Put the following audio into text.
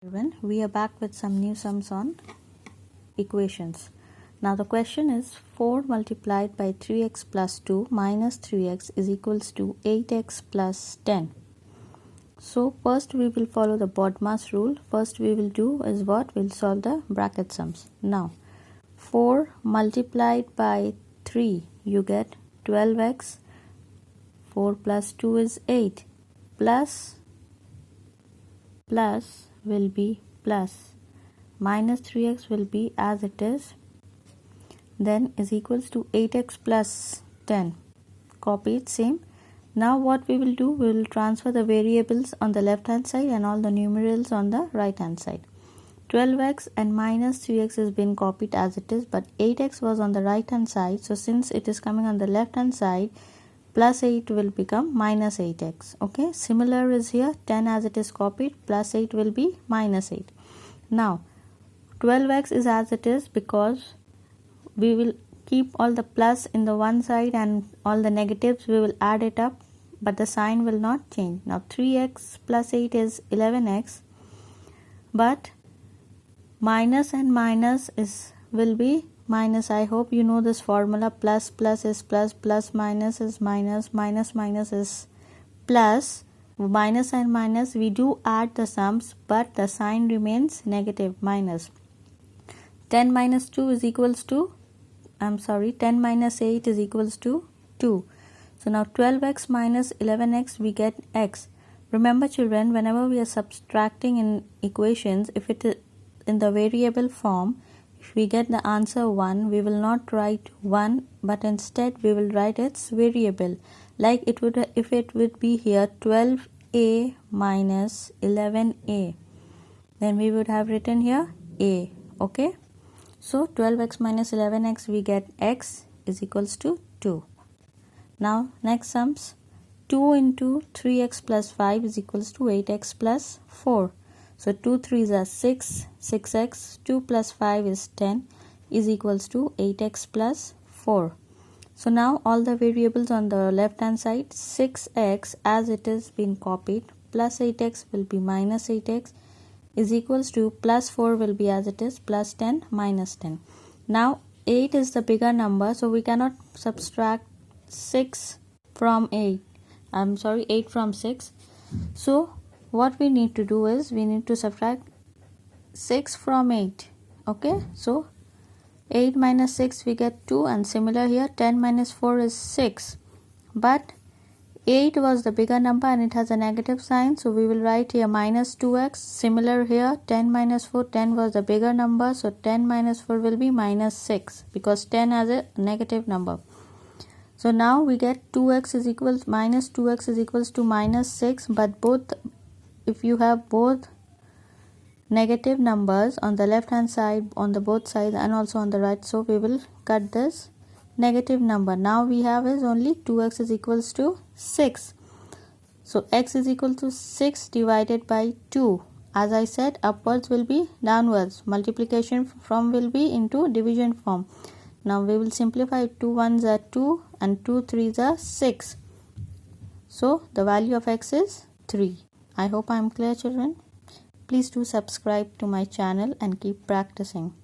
Everyone, we are back with some new sums on equations. Now the question is 4 multiplied by 3x plus 2 minus 3x is equals to 8x plus 10. So first we will follow the BODMAS rule. First we will do is what? We'll solve the bracket sums. Now 4 multiplied by 3, you get 12x. 4 plus 2 is 8 plus will be plus, minus 3x will be as it is, then is equals to 8x plus 10. Copy it same. Now what we will do, we will transfer the variables on the left hand side and all the numerals on the right hand side. 12x and minus 3x has been copied as it is, but 8x was on the right hand side, so since it is coming on the left hand side, plus 8 will become minus 8x. Okay, similar is here, 10 as it is copied, plus 8 will be minus 8. Now 12x is as it is because we will keep all the plus in the one side and all the negatives we will add it up, but the sign will not change. Now 3x plus 8 is 11x, but minus and minus will be minus. I hope you know this formula. Plus is plus, plus minus is minus, minus is plus. Minus and minus, we do add the sums, but the sign remains negative, minus. 10 minus 2 is equals to, 10 minus 8 is equals to 2. So now 12x minus 11x, we get x. Remember children, whenever we are subtracting in equations, if it is in the variable form, if we get the answer 1, we will not write 1, but instead we will write its variable. Like it would, if it would be here 12a minus 11a, then we would have written here a. Okay, so 12x minus 11x, we get x is equals to 2. Now next sums, 2 into 3x plus 5 is equals to 8x plus 4. So 2 3s are 6, 6x, 2 plus 5 is 10 is equals to 8x plus 4. So now all the variables on the left hand side, 6x as it is been copied, plus 8x will be minus 8x is equals to plus 4 will be as it is, plus 10 minus 10. Now 8 is the bigger number, so we cannot subtract 6 from 8. 8 from 6. So what we need to do is we need to subtract 6 from 8. Okay, so 8 minus 6 we get 2, and similar here 10 minus 4 is 6, but 8 was the bigger number and it has a negative sign, so we will write here minus 2x. Similar here, 10 minus 4, 10 was the bigger number, so 10 minus 4 will be minus 6 because 10 has a negative number. So now we get 2x is equals minus 2x is equals to minus 6, but both, if you have both negative numbers on the left hand side, on the both sides and also on the right, so we will cut this negative number. Now we have is only 2x is equals to 6. So x is equal to 6 divided by 2. As I said, upwards will be downwards. Multiplication from will be into division form. Now we will simplify. 2 1s are 2 and 2 3s are 6. So the value of x is 3. I hope I am clear children. Please do subscribe to my channel and keep practicing.